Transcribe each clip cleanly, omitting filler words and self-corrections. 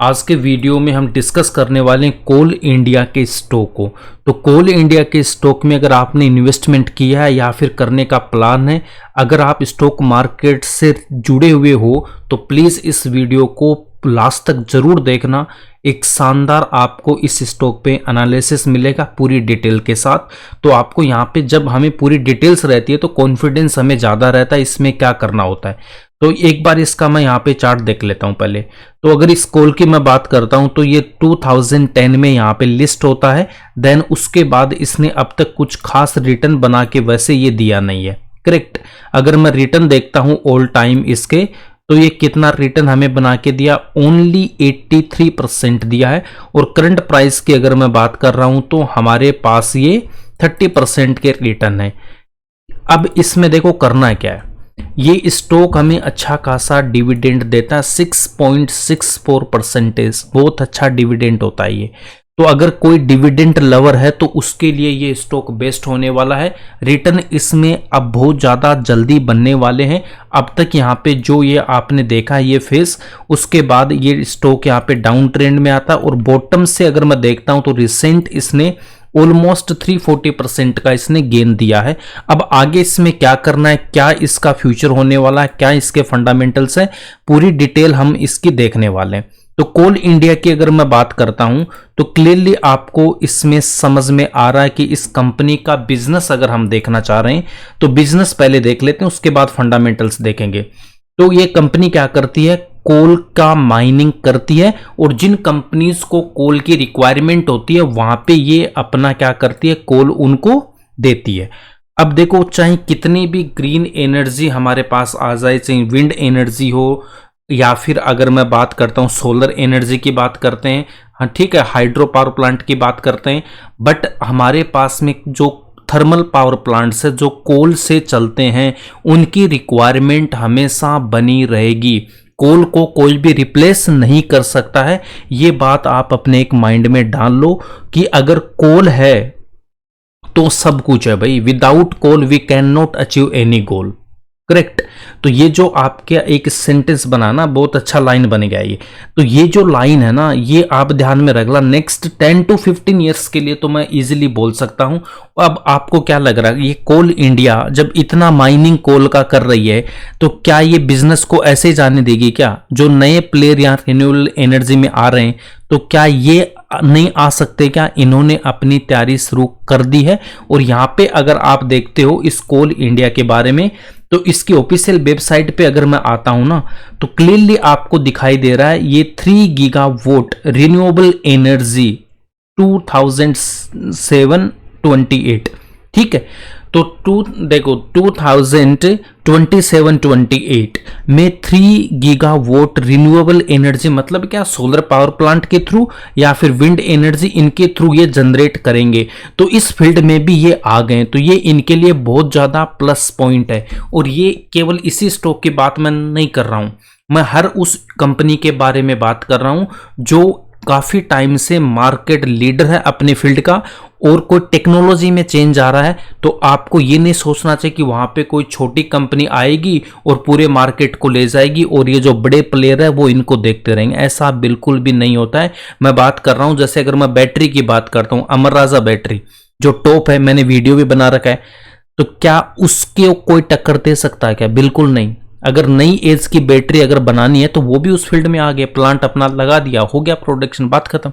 आज के वीडियो में हम डिस्कस करने वाले हैं कोल इंडिया के स्टॉक को। तो कोल इंडिया के स्टॉक में अगर आपने इन्वेस्टमेंट किया है या फिर करने का प्लान है, अगर आप स्टॉक मार्केट से जुड़े हुए हो तो प्लीज़ इस वीडियो को लास्ट तक जरूर देखना। एक शानदार आपको इस स्टॉक पे एनालिसिस मिलेगा पूरी डिटेल के साथ। तो आपको यहाँ पे जब हमें पूरी डिटेल्स रहती है तो कॉन्फिडेंस हमें ज़्यादा रहता है इसमें क्या करना होता है। तो एक बार इसका मैं यहाँ पे चार्ट देख लेता हूँ पहले। तो अगर इस कॉल की मैं बात करता हूँ तो ये 2010 में यहाँ पे लिस्ट होता है। देन उसके बाद इसने अब तक कुछ खास रिटर्न बना के वैसे ये दिया नहीं है, करेक्ट। अगर मैं रिटर्न देखता हूँ ऑल टाइम इसके, तो ये कितना रिटर्न हमें बना के दिया, ओनली 83% दिया है। और करंट प्राइस की अगर मैं बात कर रहा हूं तो हमारे पास ये 30% के रिटर्न है। अब इसमें देखो करना क्या है, ये स्टॉक हमें अच्छा खासा डिविडेंड देता है, 6.64%, बहुत अच्छा डिविडेंड होता है ये। तो अगर कोई डिविडेंड लवर है तो उसके लिए ये स्टॉक बेस्ट होने वाला है। रिटर्न इसमें अब बहुत ज़्यादा जल्दी बनने वाले हैं। अब तक यहाँ पे जो ये आपने देखा है ये फेस, उसके बाद ये स्टॉक यहाँ पे डाउन ट्रेंड में आता है। और बॉटम से अगर मैं देखता हूँ तो रिसेंट इसने ऑलमोस्ट 340% का इसने गेन दिया है। अब आगे इसमें क्या करना है, क्या इसका फ्यूचर होने वाला है, क्या इसके फंडामेंटल्स है, पूरी डिटेल हम इसकी देखने वाले हैं। तो कोल इंडिया की अगर मैं बात करता हूं तो क्लियरली आपको इसमें समझ में आ रहा है कि इस कंपनी का बिजनेस अगर हम देखना चाह रहे हैं तो बिजनेस पहले देख लेते हैं, उसके बाद फंडामेंटल्स देखेंगे। तो ये कंपनी क्या करती है, कोल का माइनिंग करती है। और जिन कंपनीज को कोल की रिक्वायरमेंट होती है वहां पे ये अपना क्या करती है, कोल उनको देती है। अब देखो चाहे कितनी भी ग्रीन एनर्जी हमारे पास आ जाए, चाहे विंड एनर्जी हो या फिर अगर मैं बात करता हूँ सोलर एनर्जी की बात करते हैं, हाँ ठीक है, हाइड्रो पावर प्लांट की बात करते हैं, बट हमारे पास में जो थर्मल पावर प्लांट्स है जो कोल से चलते हैं उनकी रिक्वायरमेंट हमेशा बनी रहेगी। कोल को कोई भी रिप्लेस नहीं कर सकता है। ये बात आप अपने एक माइंड में डाल लो कि अगर कोल है तो सब कुछ है भाई, without coal we can not achieve any goal, correct. तो ये जो आपके एक सेंटेंस बनाना बहुत अच्छा लाइन बन गया ये। तो ये जो लाइन है ना ये आप ध्यान में रख ला, नेक्स्ट 10 to 15 ईयर्स के लिए तो मैं इजीली बोल सकता हूं। अब आपको क्या लग रहा है, ये कोल इंडिया जब इतना माइनिंग कोल का कर रही है तो क्या ये बिजनेस को ऐसे ही जाने देगी क्या? जो नए प्लेयर यहाँ रिन्यूएबल एनर्जी में आ रहे हैं तो क्या ये नहीं आ सकते क्या? इन्होंने अपनी तैयारी शुरू कर दी है। और यहाँ पे अगर आप देखते हो इस कोल इंडिया के बारे में तो इसकी ऑफिशियल वेबसाइट पे अगर मैं आता हूं ना तो क्लियरली आपको दिखाई दे रहा है ये 3 गीगावाट रिन्यूएबल एनर्जी 2728, ठीक है। तो देखो 2027-28 में 3 गीगावाट रिन्यूएबल एनर्जी मतलब क्या, सोलर पावर प्लांट के थ्रू या फिर विंड एनर्जी, इनके थ्रू ये जनरेट करेंगे। तो इस फील्ड में भी ये आ गए तो ये इनके लिए बहुत ज़्यादा प्लस पॉइंट है। और ये केवल इसी स्टॉक की बात मैं नहीं कर रहा हूँ, मैं हर उस कंपनी के बारे में बात कर रहा हूँ जो काफ़ी टाइम से मार्केट लीडर है अपने फील्ड का। और कोई टेक्नोलॉजी में चेंज आ रहा है तो आपको ये नहीं सोचना चाहिए कि वहां पे कोई छोटी कंपनी आएगी और पूरे मार्केट को ले जाएगी और ये जो बड़े प्लेयर है वो इनको देखते रहेंगे, ऐसा बिल्कुल भी नहीं होता है। मैं बात कर रहा हूं जैसे अगर मैं बैटरी की बात करता हूं, अमर राजा बैटरी जो टॉप है, मैंने वीडियो भी बना रखा है, तो क्या उसके कोई टक्कर दे सकता है क्या? बिल्कुल नहीं। अगर नई एज की बैटरी अगर बनानी है तो वो भी उस फील्ड में आ गए, प्लांट अपना लगा दिया, हो गया प्रोडक्शन, बात खत्म,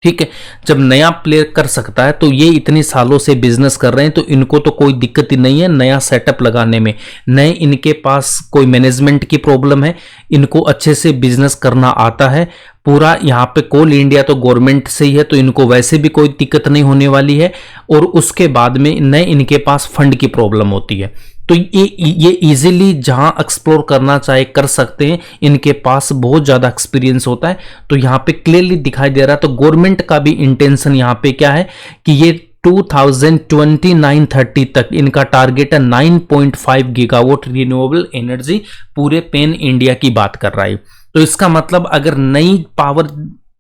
ठीक है। जब नया प्लेयर कर सकता है तो ये इतने सालों से बिजनेस कर रहे हैं तो इनको तो कोई दिक्कत ही नहीं है नया सेटअप लगाने में। नए इनके पास कोई मैनेजमेंट की प्रॉब्लम है, इनको अच्छे से बिजनेस करना आता है पूरा। यहाँ पे कोल इंडिया तो गवर्नमेंट से ही है तो इनको वैसे भी कोई दिक्कत नहीं होने वाली है। और उसके बाद में नए इनके पास फंड की प्रॉब्लम होती है तो ये इजीली जहां एक्सप्लोर करना चाहे कर सकते हैं, इनके पास बहुत ज़्यादा एक्सपीरियंस होता है। तो यहाँ पे क्लियरली दिखाई दे रहा है। तो गवर्नमेंट का भी इंटेंशन यहाँ पे क्या है कि ये 2029-30 तक इनका टारगेट है 9.5 गीगावाट रिन्यूएबल एनर्जी, पूरे पैन इंडिया की बात कर रहा है। तो इसका मतलब अगर नई पावर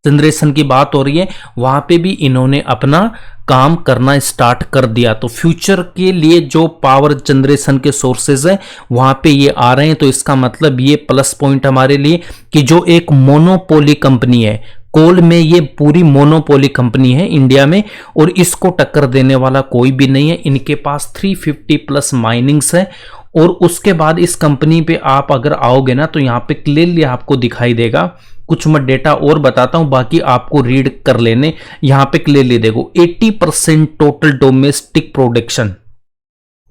जनरेशन की बात हो रही है, वहां पे भी इन्होंने अपना काम करना स्टार्ट कर दिया। तो फ्यूचर के लिए जो पावर जनरेशन के सोर्सेज है वहां पे ये आ रहे हैं। तो इसका मतलब ये प्लस पॉइंट हमारे लिए कि जो एक मोनोपोली कंपनी है, कोल में ये पूरी मोनोपोली कंपनी है इंडिया में, और इसको टक्कर देने वाला कोई भी नहीं है। इनके पास 350 प्लस माइनिंग्स है। और उसके बाद इस कंपनी पे आप अगर आओगे ना तो यहाँ पे क्लियरली आपको दिखाई देगा, कुछ मैं डेटा और बताता हूं, बाकी आपको रीड कर लेने। यहां पे क्लियरली देखो 80% टोटल डोमेस्टिक प्रोडक्शन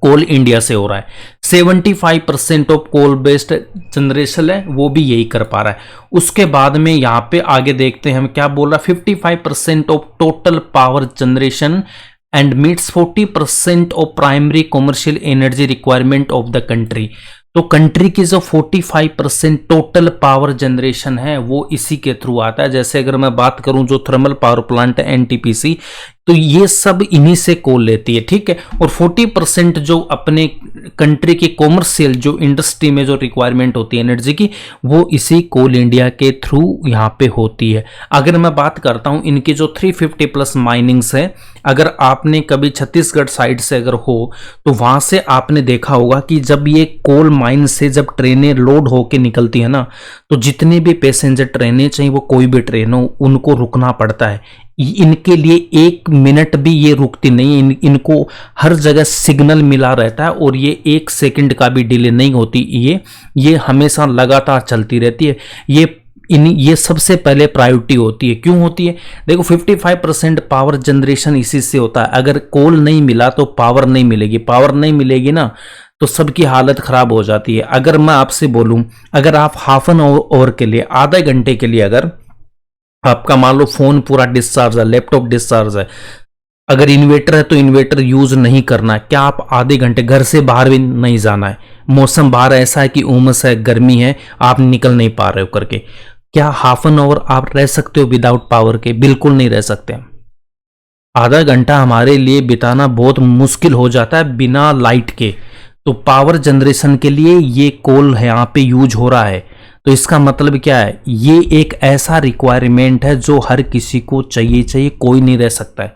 कोल इंडिया से हो रहा है। 75% ऑफ कोल बेस्ड जनरेशन है वो भी यही कर पा रहा है। उसके बाद में यहां पे आगे देखते हैं हम क्या बोल रहा है। 55% of total power generation and meets 40% of primary commercial energy requirement of the country. तो कंट्री की जो 45% टोटल पावर जनरेशन है वो इसी के थ्रू आता है। जैसे अगर मैं बात करूं जो थर्मल पावर प्लांट है एनटीपीसी, तो ये सब इन्हीं से कोल लेती है, ठीक है। और 40% जो अपने कंट्री की कॉमर्शियल जो इंडस्ट्री में जो रिक्वायरमेंट होती है एनर्जी की, वो इसी कोल इंडिया के थ्रू यहाँ पे होती है। अगर मैं बात करता हूँ इनकी जो 350 प्लस माइनिंग्स है, अगर आपने कभी छत्तीसगढ़ साइड से अगर हो तो वहां से आपने देखा होगा कि जब ये कोल माइन से जब ट्रेनें लोड होके निकलती है ना, तो जितने भी पैसेंजर ट्रेनें, चाहे वो कोई भी ट्रेन हो, उनको रुकना पड़ता है। इनके लिए 1 मिनट भी ये रुकती नहीं, इनको हर जगह सिग्नल मिला रहता है और ये 1 सेकंड का भी डिले नहीं होती। ये हमेशा लगातार चलती रहती है। ये सबसे पहले प्रायोरिटी होती है। क्यों होती है? देखो 55% पावर जनरेशन इसी से होता है। अगर कोल नहीं मिला तो पावर नहीं मिलेगी, पावर नहीं मिलेगी ना तो सबकी हालत खराब हो जाती है। अगर मैं आपसे बोलूं, अगर आप हाफ एन आवर के लिए, आधे घंटे के लिए, अगर आपका मान लो फोन पूरा डिस्चार्ज है, लैपटॉप डिस्चार्ज है, अगर इन्वर्टर है तो इन्वर्टर यूज नहीं करना है, क्या आप आधे घंटे घर से बाहर भी नहीं जाना है, मौसम बाहर ऐसा है कि उमस है, गर्मी है, आप निकल नहीं पा रहे हो करके, क्या हाफ एन आवर आप रह सकते हो विदाउट पावर के? बिल्कुल नहीं रह सकते। आधा घंटा हमारे लिए बिताना बहुत मुश्किल हो जाता है बिना लाइट के। तो पावर जनरेशन के लिए ये कोल यहाँ पे यूज हो रहा है। तो इसका मतलब क्या है? ये एक ऐसा रिक्वायरमेंट है जो हर किसी को चाहिए, कोई नहीं रह सकता है।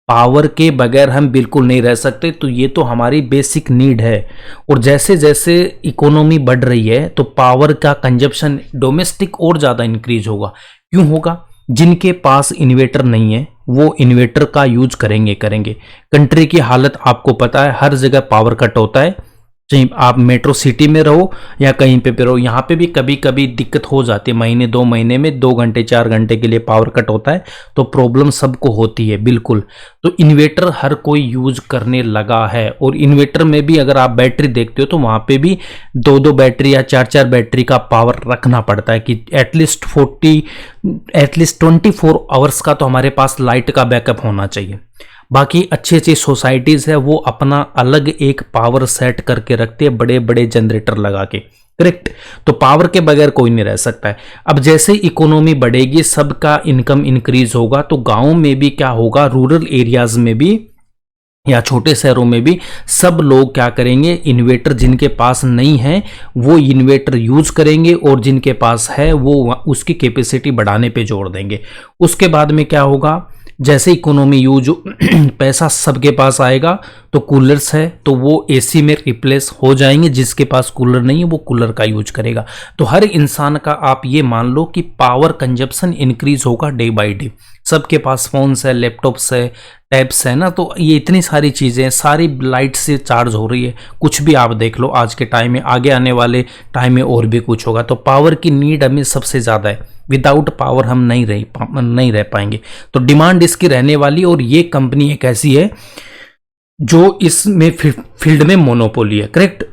पावर के बगैर हम बिल्कुल नहीं रह सकते। तो ये तो हमारी बेसिक नीड है। और जैसे जैसे इकोनॉमी बढ़ रही है तो पावर का कंजप्शन डोमेस्टिक और ज़्यादा इंक्रीज होगा। क्यों होगा? जिनके पास इन्वर्टर नहीं है वो इन्वर्टर का यूज करेंगे। कंट्री की हालत आपको पता है, हर जगह पावर कट होता है, चाहे आप मेट्रो सिटी में रहो या कहीं पे रहो। यहाँ पे भी कभी कभी दिक्कत हो जाती है, महीने 2 महीने में 2 घंटे 4 घंटे के लिए पावर कट होता है, तो प्रॉब्लम सबको होती है बिल्कुल। तो इन्वर्टर हर कोई यूज करने लगा है। और इन्वर्टर में भी अगर आप बैटरी देखते हो तो वहाँ पे भी 2-2 बैटरी या 4-4 बैटरी का पावर रखना पड़ता है कि एटलीस्ट 24 आवर्स का तो हमारे पास लाइट का बैकअप होना चाहिए। बाकी अच्छी सोसाइटीज है वो अपना अलग एक पावर सेट करके रखते हैं, बड़े बड़े जनरेटर लगा के, करेक्ट। तो पावर के बगैर कोई नहीं रह सकता है। अब जैसे इकोनॉमी बढ़ेगी, सबका इनकम इंक्रीज होगा, तो गांव में भी क्या होगा, रूरल एरियाज में भी या छोटे शहरों में भी सब लोग क्या करेंगे, इन्वर्टर जिनके पास नहीं है वो इन्वर्टर यूज करेंगे, और जिनके पास है वो उसकी कैपेसिटी बढ़ाने पे जोर देंगे। उसके बाद में क्या होगा, जैसे इकोनॉमी यूज पैसा सबके पास आएगा तो कूलर्स है तो वो एसी में रिप्लेस हो जाएंगे, जिसके पास कूलर नहीं है वो कूलर का यूज करेगा। तो हर इंसान का आप ये मान लो कि पावर कंजप्शन इंक्रीज होगा डे बाय डे। सबके पास फोन्स है, लैपटॉप्स है, टैब्स है ना, तो ये इतनी सारी चीज़ें हैं, सारी लाइट से चार्ज हो रही है। कुछ भी आप देख लो आज के टाइम में, आगे आने वाले टाइम में और भी कुछ होगा। तो पावर की नीड हमें सबसे ज़्यादा है। विदाउट पावर हम नहीं रह पाएंगे। तो डिमांड इसकी रहने वाली। और ये कंपनी एक ऐसी है जो इसमें फील्ड में मोनोपोली है, करेक्ट।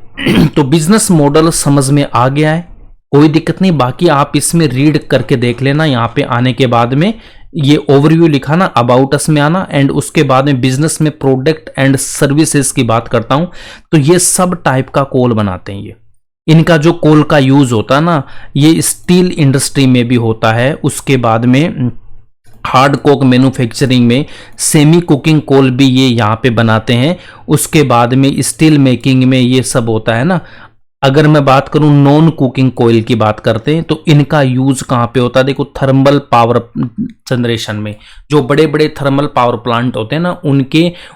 तो बिजनेस मॉडल समझ में आ गया है, कोई दिक्कत नहीं। बाकी आप इसमें रीड करके देख लेना। यहाँ पे आने के बाद में ये ओवरव्यू लिखा ना, अबाउट अस में आना, एंड उसके बाद में बिजनेस में प्रोडक्ट एंड सर्विसेज की बात करता हूं। तो ये सब टाइप का कोल बनाते हैं। ये इनका जो कोल का यूज होता है ना, ये स्टील इंडस्ट्री में भी होता है। उसके बाद में हार्ड कोक मैन्युफैक्चरिंग में, सेमी कुकिंग कोल भी ये यहाँ पे बनाते हैं। उसके बाद में स्टील मेकिंग में ये सब होता है ना, अगर मैं बात करूं नॉन कुकिंग कोयल की बात करते हैं तो इनका यूज कहां पे होता है? देखो थर्मल पावर जनरेशन में, जो बड़े बड़े थर्मल पावर प्लांट होते हैं ना,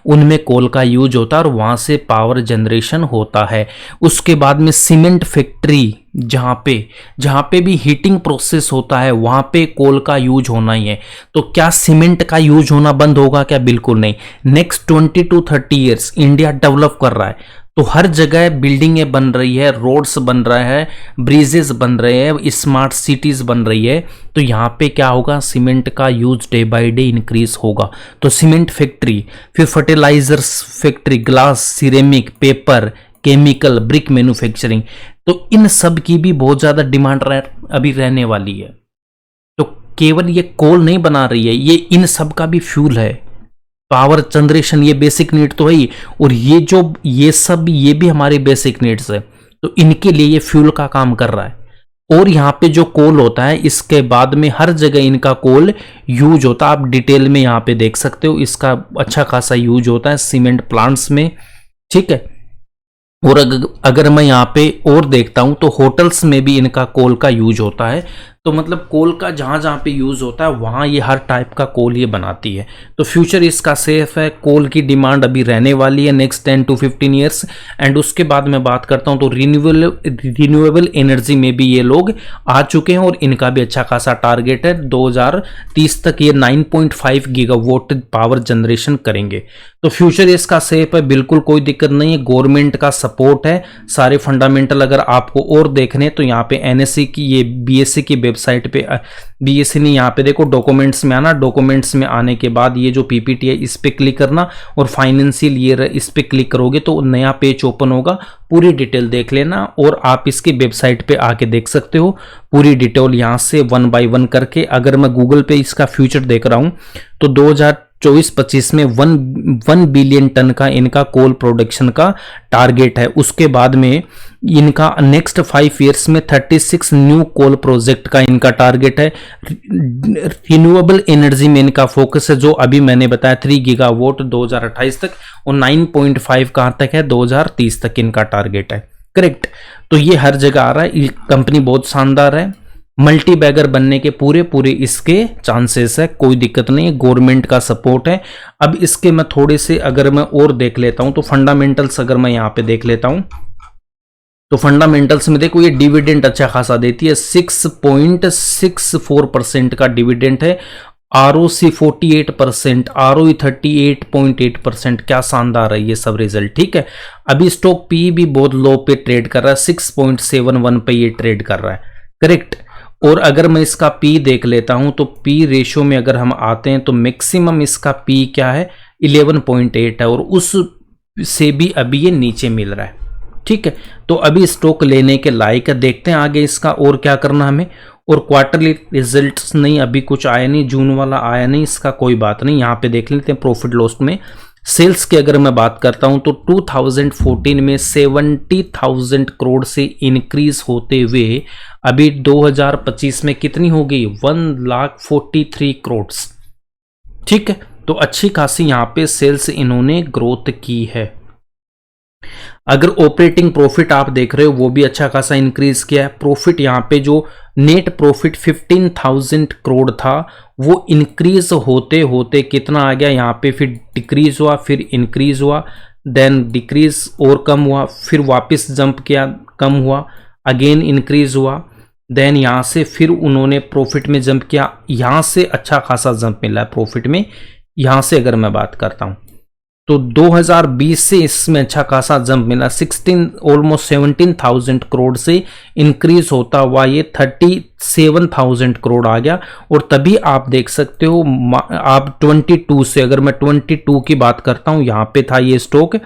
उनमें कोल का यूज होता है और वहां से पावर जनरेशन होता है। उसके बाद में सीमेंट फैक्ट्री, जहां पे भी हीटिंग प्रोसेस होता है वहां पे कोल का यूज होना ही है। तो क्या सीमेंट का यूज होना बंद होगा क्या? बिल्कुल नहीं। Next 20 to 30 years India develop कर रहा है, तो हर जगह बिल्डिंगें बन रही है, रोड्स बन रहा है, ब्रिजेस बन रहे हैं, स्मार्ट सिटीज बन रही है, तो यहाँ पे क्या होगा? सीमेंट का use day by day increase होगा। तो सीमेंट फैक्ट्री, फिर fertilisers factory, glass, ceramic, paper, chemical, brick manufacturing, तो इन सब की भी बहुत ज्यादा डिमांड अभी रहने वाली है। तो केवल ये कोल नहीं बना रही है, ये इन सब का भी फ्यूल है। पावर जनरेशन ये बेसिक नीड तो है ही, और ये भी हमारे बेसिक नीड्स है, तो इनके लिए ये फ्यूल का काम कर रहा है। और यहाँ पे जो कोल होता है, इसके बाद में हर जगह इनका कोल यूज होता है। आप डिटेल में यहाँ पे देख सकते हो, इसका अच्छा खासा यूज होता है सीमेंट प्लांट्स में, ठीक है। और अगर मैं यहाँ पे और देखता हूँ तो होटल्स में भी इनका कोल का यूज होता है। तो मतलब कोल का जहाँ जहाँ पे यूज होता है वहाँ ये हर टाइप का कोल ये बनाती है। तो फ्यूचर इसका सेफ है, कोल की डिमांड अभी रहने वाली है नेक्स्ट 10 to 15 ईयर्स। एंड उसके बाद मैं बात करता हूँ तो रिन्यूएबल एनर्जी में भी ये लोग आ चुके हैं और इनका भी अच्छा खासा टारगेट है। 2030 तक ये 9.5 गीगावाट पावर जनरेशन करेंगे। तो फ्यूचर इसका सेफ है, बिल्कुल कोई दिक्कत नहीं है, गवर्नमेंट का सपोर्ट है। सारे फंडामेंटल अगर आपको और देखने तो यहाँ पे एनएससी की, ये बीएससी की वेबसाइट पे, बीएससी ने यहाँ पे देखो डॉक्यूमेंट्स में आना, डॉक्यूमेंट्स में आने के बाद ये जो पीपीटी है इस पे क्लिक करना और फाइनेंशियल ईयर इस पे क्लिक करोगे तो नया पेज ओपन होगा। पूरी डिटेल देख लेना और आप इसकी वेबसाइट पे आके देख सकते हो पूरी डिटेल यहाँ से 1 by 1 करके। अगर मैं गूगल पे इसका फ्यूचर देख रहा हूँ तो 2024-25 में 1 बिलियन टन का इनका कोल प्रोडक्शन का टारगेट है। उसके बाद में इनका नेक्स्ट 5 ईयर्स में 36 न्यू कोल प्रोजेक्ट का इनका टारगेट है। रिन्यूएबल एनर्जी में इनका फोकस है, जो अभी मैंने बताया 3 गीगावाट 2028 तक, और 9.5 कहां तक है? 2030 तक इनका टारगेट है। करेक्ट। तो ये हर जगह आ रहा है, कंपनी बहुत शानदार है, मल्टी बैगर बनने के पूरे इसके चांसेस है, कोई दिक्कत नहीं है, गवर्नमेंट का सपोर्ट है। अब इसके मैं थोड़े से अगर मैं और देख लेता हूं तो फंडामेंटल्स अगर मैं यहां पे देख लेता हूं तो फंडामेंटल्स में देखो ये डिविडेंड अच्छा खासा देती है, 6.64% का डिविडेंड है, ROC 48%, ROE 38.8%। क्या शानदार है ये सब रिजल्ट, ठीक है। अभी स्टॉक पी भी बहुत लो पे ट्रेड कर रहा है, 6.71 पे ये ट्रेड कर रहा है। करेक्ट। और अगर मैं इसका पी देख लेता हूं तो पी रेशियो में अगर हम आते हैं तो मैक्सिमम इसका पी क्या है? 11.8 है, और उस से भी अभी ये नीचे मिल रहा है, ठीक है। तो अभी स्टॉक लेने के लायक है, देखते हैं आगे इसका और क्या करना हमें। और क्वार्टरली रिजल्ट्स नहीं, अभी कुछ आया नहीं, जून वाला आया नहीं, इसका कोई बात नहीं। यहाँ पे देख लेते हैं प्रॉफिट लॉस में। सेल्स की अगर मैं बात करता हूं तो 2014 में 70,000 करोड़ से इंक्रीज होते हुए अभी 2025 में कितनी हो गई? 1,43 करोड़, ठीक है। तो अच्छी खासी यहां पे सेल्स इन्होंने ग्रोथ की है। अगर ऑपरेटिंग प्रॉफिट आप देख रहे हो वो भी अच्छा खासा इंक्रीज किया है। प्रॉफिट यहाँ पे जो नेट प्रॉफिट 15,000 करोड़ था वो इंक्रीज होते होते कितना आ गया यहाँ पे? फिर डिक्रीज हुआ, फिर इंक्रीज हुआ, देन डिक्रीज और कम हुआ, फिर वापस जंप किया, कम हुआ, अगेन इंक्रीज हुआ, देन यहाँ से फिर उन्होंने प्रॉफिट में जंप किया, यहाँ से अच्छा खासा जंप मिला है प्रॉफिट में। यहाँ से अगर मैं बात करता हूँ तो 2020 से इसमें अच्छा खासा जंप मिला, 17 17,000 करोड़ से इंक्रीज होता हुआ ये 37,000 करोड़ आ गया। और तभी आप देख सकते हो आप 22 से, अगर मैं 22 की बात करता हूं, यहाँ पे था ये स्टॉक,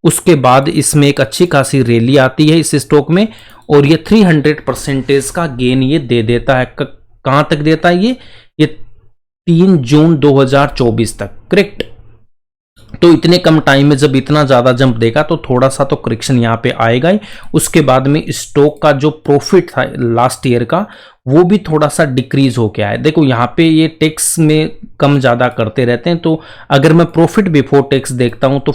उसके बाद इसमें एक अच्छी खासी रैली आती है इस स्टॉक में और ये 300% का गेन ये दे देता है। कहां तक देता है ये 3 जून 2024 तक। करेक्ट। तो इतने कम टाइम में जब इतना ज्यादा जंप देगा तो थोड़ा सा तो करेक्शन यहाँ पे आएगा ही। उसके बाद में स्टॉक का जो प्रॉफिट था लास्ट ईयर का वो भी थोड़ा सा डिक्रीज हो गया है। देखो यहाँ पे ये टैक्स में कम ज्यादा करते रहते हैं, तो अगर मैं प्रॉफिट बिफोर टैक्स देखता हूं तो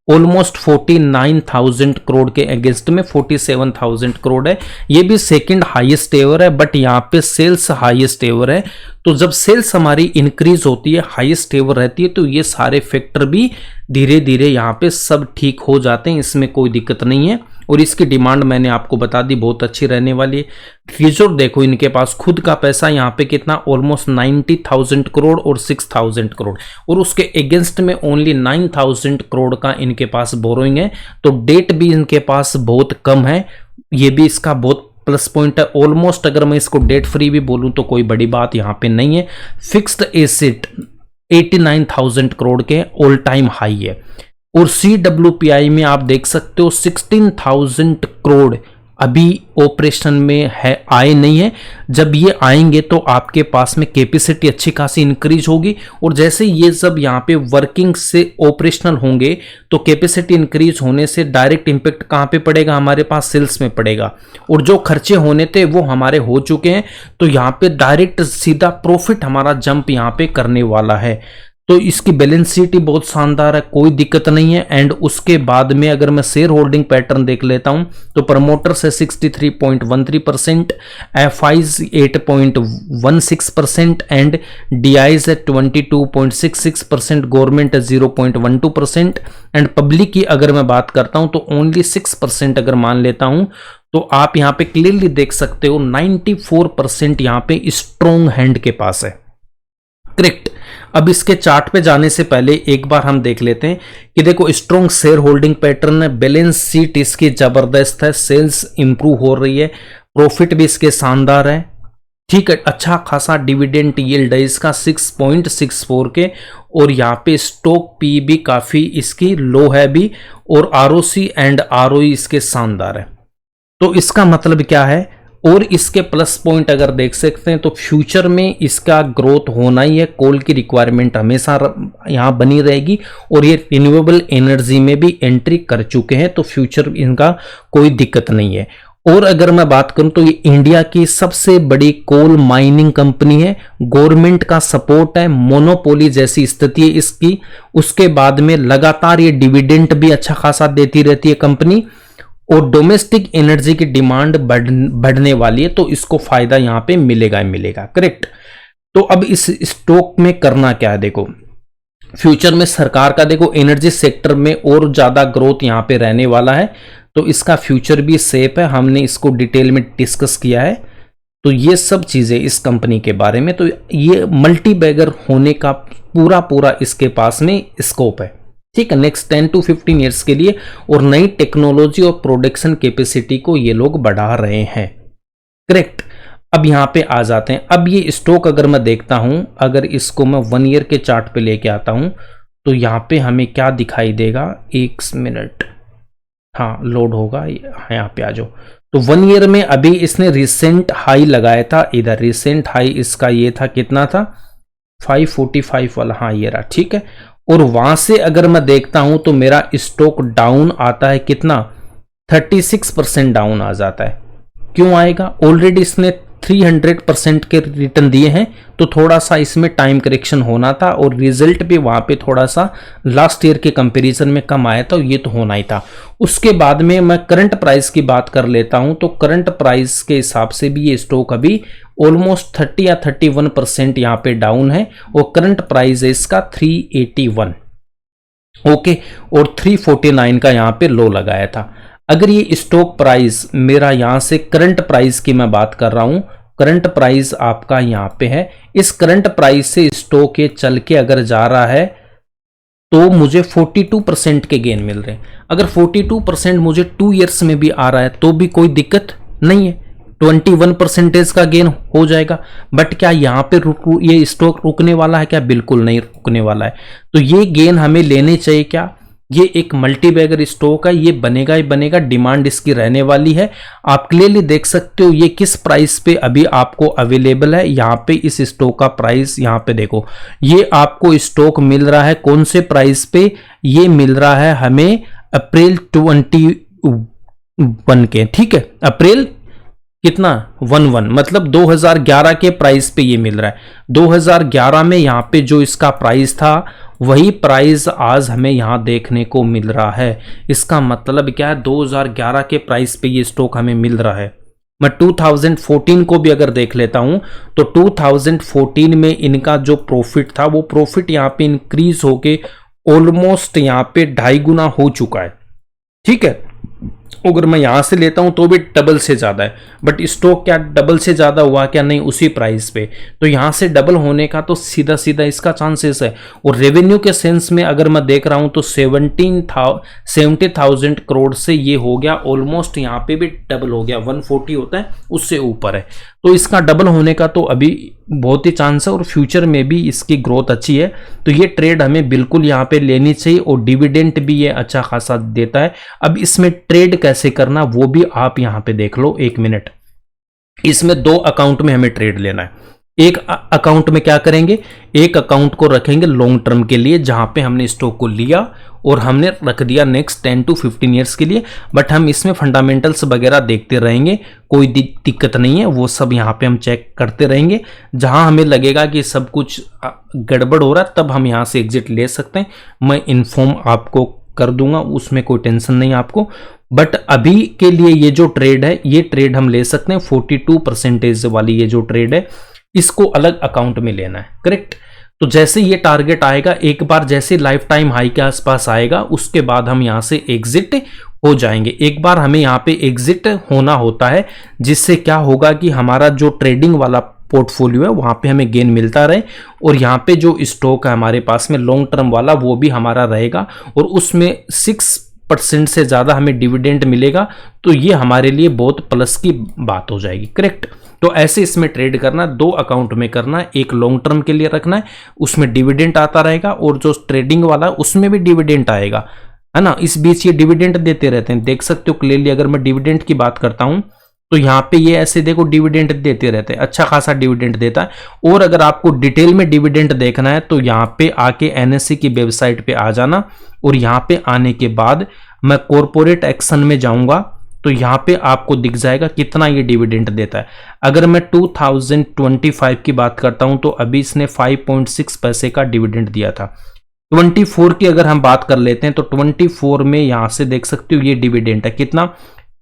ऑलमोस्ट 49,000 करोड़ के अगेंस्ट में 47,000 करोड़ है। ये भी सेकंड हाईएस्ट एवर है, बट यहाँ पे सेल्स हाईएस्ट एवर है। तो जब सेल्स हमारी इंक्रीज होती है, हाईएस्ट एवर रहती है, तो ये सारे फैक्टर भी धीरे धीरे यहाँ पे सब ठीक हो जाते हैं, इसमें कोई दिक्कत नहीं है। और इसकी डिमांड मैंने आपको बता दी बहुत अच्छी रहने वाली है। रिजर्व देखो, इनके पास खुद का पैसा यहाँ पे कितना, ऑलमोस्ट 90,000 करोड़ और 6,000 करोड़, और उसके अगेंस्ट में ओनली 9,000 करोड़ का इनके पास बोरोइंग है। तो डेट भी इनके पास बहुत कम है, ये भी इसका बहुत प्लस पॉइंट है। ऑलमोस्ट अगर मैं इसको डेट फ्री भी बोलूं तो कोई बड़ी बात यहाँ पे नहीं है। फिक्स्ड एसेट 89,000 करोड़ के ऑल टाइम हाई है। और CWPI में आप देख सकते हो 16,000 करोड़ अभी ऑपरेशन में है, आए नहीं है। जब ये आएंगे तो आपके पास में कैपेसिटी अच्छी खासी इंक्रीज होगी, और जैसे ये सब यहाँ पे वर्किंग से ऑपरेशनल होंगे तो कैपेसिटी इंक्रीज होने से डायरेक्ट इंपैक्ट कहाँ पे पड़ेगा, हमारे पास सेल्स में पड़ेगा। और जो खर्चे होने थे वो हमारे हो चुके हैं, तो यहाँ पे डायरेक्ट सीधा प्रॉफिट हमारा जंप यहाँ पे करने वाला है। तो इसकी बैलेंस शीट ही बहुत शानदार है, कोई दिक्कत नहीं है। एंड उसके बाद में अगर मैं शेयर होल्डिंग पैटर्न देख लेता हूं तो प्रमोटर्स है 63.13%, एफआईज 8.16% एंड डीआईज है 22.66%, गवर्नमेंट है 0.12% एंड पब्लिक की अगर मैं बात करता हूं तो ओनली 6% अगर मान लेता हूं, तो आप यहां पे क्लियरली देख सकते हो 94% यहां पे स्ट्रॉन्ग हैंड के पास है। करेक्ट। अब इसके चार्ट पे जाने से पहले एक बार हम देख लेते हैं कि देखो स्ट्रॉन्ग शेयर होल्डिंग पैटर्न है, बैलेंस शीट इसकी जबरदस्त है, सेल्स इंप्रूव हो रही है, प्रॉफिट भी इसके शानदार है, ठीक है। अच्छा खासा डिविडेंड यील्ड है इसका 6.64 के, और यहाँ पे स्टॉक पी भी काफी इसकी लो है भी, और आरओसी एंड आरओई इसके शानदार है। तो इसका मतलब क्या है, और इसके प्लस पॉइंट अगर देख सकते हैं तो फ्यूचर में इसका ग्रोथ होना ही है, कोल की रिक्वायरमेंट हमेशा यहाँ बनी रहेगी, और ये रिन्यूएबल एनर्जी में भी एंट्री कर चुके हैं, तो फ्यूचर इनका कोई दिक्कत नहीं है। और अगर मैं बात करूं तो ये इंडिया की सबसे बड़ी कोल माइनिंग कंपनी है, गवर्नमेंट का सपोर्ट है, मोनोपोली जैसी स्थिति है इसकी, उसके बाद में लगातार ये डिविडेंड भी अच्छा खासा देती रहती है कंपनी, और डोमेस्टिक एनर्जी की डिमांड बढ़ने वाली है, तो इसको फायदा यहां पे मिलेगा ही मिलेगा। करेक्ट। तो अब इस स्टॉक में करना क्या है, देखो फ्यूचर में सरकार का देखो एनर्जी सेक्टर में और ज्यादा ग्रोथ यहां पे रहने वाला है, तो इसका फ्यूचर भी सेफ है, हमने इसको डिटेल में डिस्कस किया है। तो ये सब चीजें इस कंपनी के बारे में, तो ये मल्टी बैगर होने का पूरा इसके पास में स्कोप है, ठीक है, नेक्स्ट 10 to 15 ईयर्स के लिए। और नई टेक्नोलॉजी और प्रोडक्शन कैपेसिटी को ये लोग बढ़ा रहे हैं। करेक्ट। अब यहां पे आ जाते हैं, अब ये स्टॉक अगर मैं देखता हूं, अगर इसको मैं 1 ईयर के चार्ट पे लेके आता हूं तो यहां पे हमें क्या दिखाई देगा, 1 मिनट, हाँ लोड होगा, यहाँ पे आ जाओ। तो 1 ईयर में अभी इसने रिसेंट हाई लगाया था, इधर रिसेंट हाई इसका ये था, कितना था 545 वाला, हाँ ये रहा, ठीक है। और वहां से अगर मैं देखता हूं तो मेरा स्टॉक डाउन आता है, कितना 36% डाउन आ जाता है। क्यों आएगा, ऑलरेडी इसने 300% के रिटर्न दिए हैं, तो थोड़ा सा इसमें टाइम करेक्शन होना था, और रिजल्ट भी वहां पे थोड़ा सा लास्ट ईयर के कंपैरिजन में कम आया था, ये तो होना ही था। उसके बाद में मैं करंट प्राइस की बात कर लेता हूं, तो करंट प्राइस के हिसाब से भी ये स्टॉक अभी ऑलमोस्ट 30 या 31% यहाँ पे डाउन है, और करंट प्राइस है इसका 381, ओके, और 349 का यहाँ पे लो लगाया था। अगर ये स्टॉक प्राइस मेरा यहां से करंट प्राइस की मैं बात कर रहा हूं, करंट प्राइस आपका यहां पे है, इस करंट प्राइस से स्टॉक ये चल के अगर जा रहा है तो मुझे 42% के गेन मिल रहे हैं। अगर 42% मुझे 2 ईयर्स में भी आ रहा है तो भी कोई दिक्कत नहीं है, 21% का गेन हो जाएगा। बट क्या यहाँ पे ये स्टॉक रुकने वाला है क्या, बिल्कुल नहीं रुकने वाला है। तो ये गेन हमें लेने चाहिए क्या, ये एक मल्टी बैगर स्टॉक है, ये बनेगा ही बनेगा, डिमांड इसकी रहने वाली है। आप क्लियरली देख सकते हो ये किस प्राइस पे अभी आपको अवेलेबल है। यहाँ पे इस स्टॉक का प्राइस यहाँ पे देखो, ये आपको स्टॉक मिल रहा है कौन से प्राइस पे, ये मिल रहा है हमें अप्रैल 21 के, ठीक है, अप्रैल कितना 11, मतलब 2011 के प्राइस पे ये मिल रहा है। 2011 में यहाँ पे जो इसका प्राइस था वही प्राइस आज हमें यहाँ देखने को मिल रहा है। इसका मतलब क्या है, 2011 के प्राइस पे ये स्टॉक हमें मिल रहा है। मैं 2014 को भी अगर देख लेता हूं तो 2014 में इनका जो प्रॉफिट था वो प्रॉफिट यहाँ पे इंक्रीज होके ऑलमोस्ट यहाँ पे 2.5 गुना हो चुका है। ठीक है, अगर मैं यहां से लेता हूं तो भी डबल से ज्यादा है, बट स्टॉक क्या डबल से ज्यादा हुआ क्या, नहीं, उसी प्राइस पे। तो यहां से डबल होने का तो सीधा सीधा इसका चांसेस है। और रेवेन्यू के सेंस में अगर मैं देख रहा हूं तो 70,000 करोड़ से ये हो गया ऑलमोस्ट, यहां पे भी डबल हो गया, 140 होता है उससे ऊपर है। तो इसका डबल होने का तो अभी बहुत ही चांस है और फ्यूचर में भी इसकी ग्रोथ अच्छी है। तो ये ट्रेड हमें बिल्कुल यहाँ पे लेनी चाहिए और डिविडेंड भी ये अच्छा खासा देता है। अब इसमें ट्रेड कैसे करना वो भी आप यहाँ पे देख लो, 1 मिनट। इसमें 2 अकाउंट में हमें ट्रेड लेना है। एक अकाउंट में क्या करेंगे, एक अकाउंट को रखेंगे लॉन्ग टर्म के लिए, जहां पे हमने स्टॉक को लिया और हमने रख दिया नेक्स्ट 10 to 15 ईयर्स के लिए। बट हम इसमें फंडामेंटल्स वगैरह देखते रहेंगे, कोई दिक्कत नहीं है, वो सब यहाँ पे हम चेक करते रहेंगे। जहां हमें लगेगा कि सब कुछ गड़बड़ हो रहा है तब हम यहाँ से एग्जिट ले सकते हैं। मैं इन्फॉर्म आपको कर दूंगा, उसमें कोई टेंशन नहीं आपको। बट अभी के लिए ये जो ट्रेड है, ये ट्रेड हम ले सकते हैं 42% वाली ये जो ट्रेड है, इसको अलग अकाउंट में लेना है। करेक्ट। तो जैसे ये टारगेट आएगा, एक बार जैसे लाइफ टाइम हाई के आसपास आएगा, उसके बाद हम यहां से एग्जिट हो जाएंगे। एक बार हमें यहां पे एग्जिट होना होता है, जिससे क्या होगा कि हमारा जो ट्रेडिंग वाला पोर्टफोलियो है वहां पे हमें गेन मिलता रहे, और यहाँ पे जो स्टॉक है हमारे पास में लॉन्ग टर्म वाला वो भी हमारा रहेगा, और उसमें 6% से ज्यादा हमें डिविडेंड मिलेगा। तो ये हमारे लिए बहुत प्लस की बात हो जाएगी। करेक्ट। तो ऐसे इसमें ट्रेड करना, 2 अकाउंट में करना है, एक लॉन्ग टर्म के लिए रखना है, उसमें डिविडेंड आता रहेगा, और जो ट्रेडिंग वाला है उसमें भी डिविडेंड आएगा, है ना। इस बीच ये डिविडेंड देते रहते हैं, देख सकते हो क्लियरली। अगर मैं डिविडेंड की बात करता हूं तो यहाँ पे ये ऐसे देखो डिविडेंड देते रहते हैं, अच्छा खासा डिविडेंड देता है। और अगर आपको डिटेल में डिविडेंड देखना है तो यहाँ पे आके एनएससी की वेबसाइट पे आ जाना, और यहाँ पे आने के बाद मैं कॉर्पोरेट एक्शन में जाऊंगा तो यहाँ पे आपको दिख जाएगा कितना ये डिविडेंड देता है। अगर मैं 2025 की बात करता हूं तो अभी इसने 5.6 पैसे का डिविडेंड दिया था। 24 की अगर हम बात कर लेते हैं तो 24 में यहां से देख सकते हो ये डिविडेंड है कितना,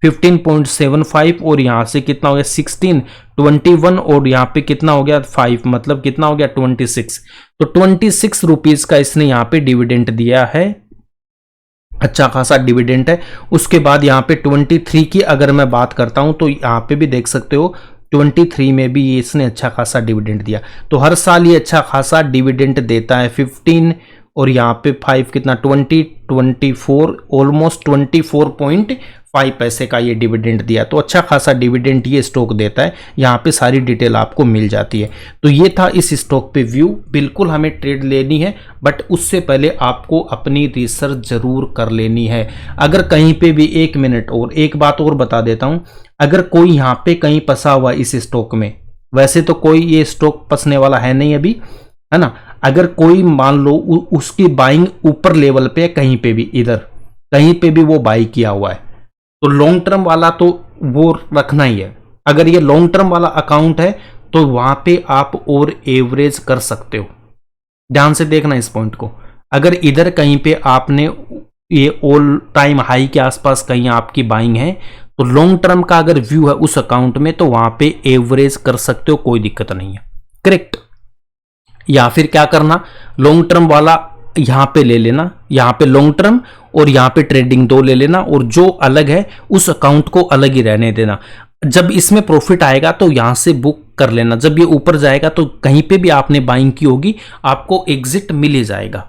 15.75, और यहां से कितना हो गया 16, 21, और यहां पे कितना हो गया 5, मतलब कितना हो गया 26। तो 26 रुपीज का इसने यहां पे डिविडेंड दिया है, अच्छा खासा डिविडेंड है। उसके बाद यहाँ पे 23 की अगर मैं बात करता हूँ तो यहाँ पे भी देख सकते हो 23 में भी इसने अच्छा खासा डिविडेंड दिया। तो हर साल ये अच्छा खासा डिविडेंड देता है। 15 और यहाँ पे 5 कितना 20, 24, ऑलमोस्ट 24.5 पैसे का ये डिविडेंड दिया। तो अच्छा खासा डिविडेंड ये स्टॉक देता है। यहाँ पे सारी डिटेल आपको मिल जाती है। तो ये था इस स्टॉक पे व्यू। बिल्कुल हमें ट्रेड लेनी है, बट उससे पहले आपको अपनी रिसर्च जरूर कर लेनी है। अगर कहीं पे भी, 1 मिनट और एक बात और बता देता हूँ, अगर कोई यहाँ पे कहीं फंसा हुआ इस स्टॉक में, वैसे तो कोई ये स्टॉक फंसने वाला है नहीं अभी, है ना। अगर कोई मान लो उसकी बाइंग ऊपर लेवल पे कहीं पे भी, इधर कहीं पे भी वो बाई किया हुआ है, तो लॉन्ग टर्म वाला तो वो रखना ही है। अगर ये लॉन्ग टर्म वाला अकाउंट है तो वहां पे आप और एवरेज कर सकते हो। ध्यान से देखना इस पॉइंट को। अगर इधर कहीं पे आपने ये ऑल टाइम हाई के आसपास कहीं आपकी बाइंग है, तो लॉन्ग टर्म का अगर व्यू है उस अकाउंट में तो वहां पे एवरेज कर सकते हो, कोई दिक्कत नहीं है। करेक्ट। या फिर क्या करना, लॉन्ग टर्म वाला यहां पे ले लेना, यहां पे लॉन्ग टर्म और यहां पे ट्रेडिंग 2 ले लेना, और जो अलग है उस अकाउंट को अलग ही रहने देना। जब इसमें प्रॉफिट आएगा तो यहां से बुक कर लेना। जब ये ऊपर जाएगा तो कहीं पे भी आपने बाइंग की होगी आपको एग्जिट मिल ही जाएगा।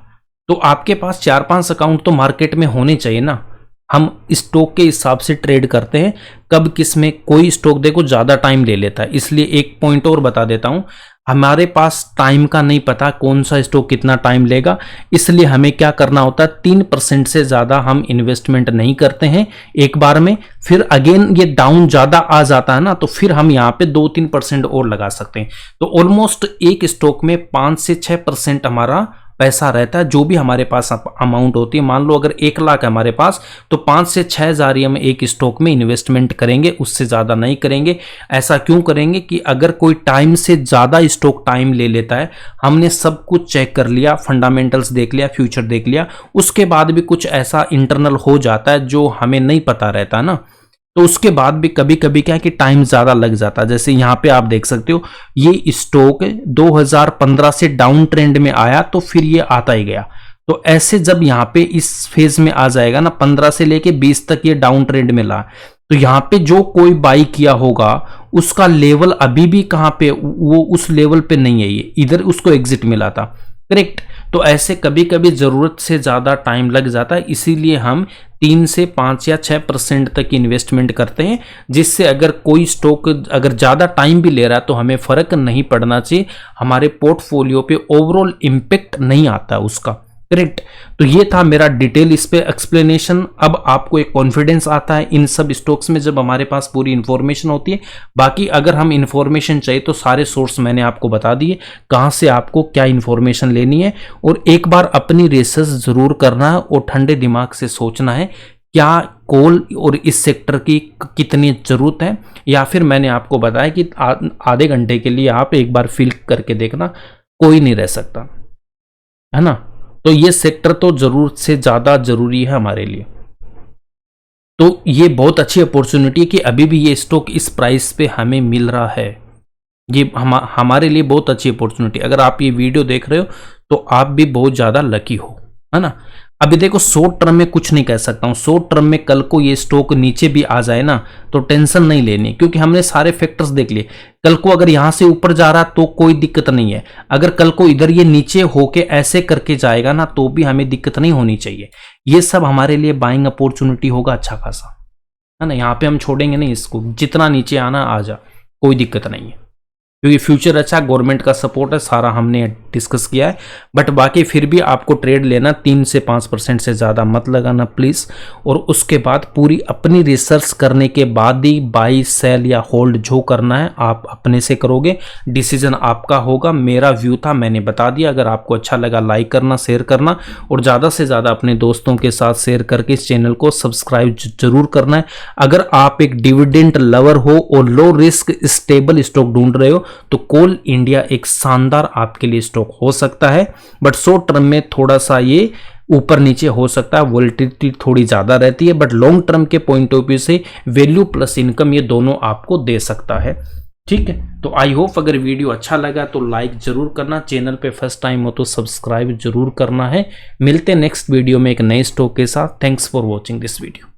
तो आपके पास 4-5 अकाउंट तो मार्केट में होने चाहिए ना। हम स्टॉक के हिसाब से ट्रेड करते हैं, कब किस में कोई स्टॉक देखो ज्यादा टाइम ले लेता है। इसलिए एक पॉइंट और बता देता हूं, हमारे पास टाइम का नहीं पता कौन सा स्टॉक कितना टाइम लेगा, इसलिए हमें क्या करना होता है, 3% से ज्यादा हम इन्वेस्टमेंट नहीं करते हैं एक बार में। फिर अगेन ये डाउन ज्यादा आ जाता है ना, तो फिर हम यहाँ पे 2-3% और लगा सकते हैं। तो ऑलमोस्ट एक स्टॉक में 5 से 6% हमारा पैसा रहता है, जो भी हमारे पास अमाउंट होती है, मान लो अगर 1 लाख है हमारे पास, तो 5 से 6 हज़ार हम एक स्टॉक में इन्वेस्टमेंट करेंगे, उससे ज़्यादा नहीं करेंगे। ऐसा क्यों करेंगे कि अगर कोई टाइम से ज़्यादा स्टॉक टाइम ले लेता है, हमने सब कुछ चेक कर लिया, फंडामेंटल्स देख लिया, फ्यूचर देख लिया, उसके बाद भी कुछ ऐसा इंटरनल हो जाता है जो हमें नहीं पता रहता ना, तो उसके बाद भी कभी कभी क्या है कि टाइम ज़्यादा लग जाता है। जैसे यहाँ पे आप देख सकते हो, ये स्टॉक 2015 से डाउन ट्रेंड में आया तो फिर ये आता ही गया। तो ऐसे जब यहाँ पे इस फेज में आ जाएगा ना, 15 से लेके 20 तक ये डाउन ट्रेंड में ला, तो यहाँ पे जो कोई बाई किया होगा उसका लेवल अभी भी कहाँ पे, वो उस लेवल पे नहीं है, ये इधर उसको एग्जिट मिला था, करेक्ट। तो ऐसे कभी कभी जरूरत से ज्यादा टाइम लग जाता है, इसीलिए हम 3 से 5 या 6% तक इन्वेस्टमेंट करते हैं, जिससे अगर कोई स्टॉक अगर ज्यादा टाइम भी ले रहा है तो हमें फर्क नहीं पड़ना चाहिए, हमारे पोर्टफोलियो पे ओवरऑल इंपैक्ट नहीं आता उसका, करेक्ट। तो ये था मेरा डिटेल इस पे एक्सप्लेनेशन। अब आपको एक कॉन्फिडेंस आता है इन सब स्टॉक्स में जब हमारे पास पूरी इंफॉर्मेशन होती है। बाकी अगर हम इंफॉर्मेशन चाहिए तो सारे सोर्स मैंने आपको बता दिए, कहां से आपको क्या इंफॉर्मेशन लेनी है, और एक बार अपनी रिसर्च जरूर करना है और ठंडे दिमाग से सोचना है क्या कोल और इस सेक्टर की कितनी जरूरत है, या फिर मैंने आपको बताया कि आधे घंटे के लिए आप एक बार फील करके देखना, कोई नहीं रह सकता, है ना। तो ये सेक्टर तो जरूरत से ज्यादा जरूरी है हमारे लिए। तो ये बहुत अच्छी अपॉर्चुनिटी है कि अभी भी ये स्टॉक इस प्राइस पे हमें मिल रहा है, ये हमारे लिए बहुत अच्छी अपॉर्चुनिटी। अगर आप ये वीडियो देख रहे हो तो आप भी बहुत ज्यादा लकी हो, है ना। अभी देखो शॉर्ट टर्म में कुछ नहीं कह सकता हूं, शॉर्ट टर्म में कल को ये स्टॉक नीचे भी आ जाए ना तो टेंशन नहीं लेनी, क्योंकि हमने सारे फैक्टर्स देख लिए। कल को अगर यहां से ऊपर जा रहा तो कोई दिक्कत नहीं है, अगर कल को इधर ये नीचे होके ऐसे करके जाएगा ना तो भी हमें दिक्कत नहीं होनी चाहिए। ये सब हमारे लिए बाइंग अपॉर्चुनिटी होगा अच्छा खासा, है ना। यहाँ पे हम छोड़ेंगे नहीं इसको, जितना नीचे आना आ जा, कोई दिक्कत नहीं है, क्योंकि फ्यूचर अच्छा, गवर्नमेंट का सपोर्ट है, सारा हमने डिस्कस किया है। बट बाकी फिर भी आपको ट्रेड लेना 3 से 5% से ज़्यादा मत लगाना प्लीज़, और उसके बाद पूरी अपनी रिसर्च करने के बाद ही बाई सेल या होल्ड जो करना है आप अपने से करोगे, डिसीजन आपका होगा। मेरा व्यू था, मैंने बता दिया। अगर आपको अच्छा लगा लाइक करना, शेयर करना, और ज़्यादा से ज़्यादा अपने दोस्तों के साथ शेयर करके इस चैनल को सब्सक्राइब जरूर करना है। अगर आप एक डिविडेंड लवर हो और लो रिस्क स्टेबल स्टॉक ढूंढ रहे हो तो कोल इंडिया एक शानदार आपके लिए स्टॉक हो सकता है। बट शॉर्ट टर्म में थोड़ा सा ये ऊपर नीचे हो सकता है, वोलेटिलिटी थोड़ी ज्यादा रहती है, बट लॉन्ग टर्म के पॉइंट ऑफ व्यू से वैल्यू प्लस इनकम ये दोनों आपको दे सकता है, ठीक है। तो आई होप अगर वीडियो अच्छा लगा तो लाइक जरूर करना, चैनल पे फर्स्ट टाइम हो तो सब्सक्राइब जरूर करना है। मिलते हैं नेक्स्ट वीडियो में एक नए स्टॉक के साथ। Thanks for watching this video.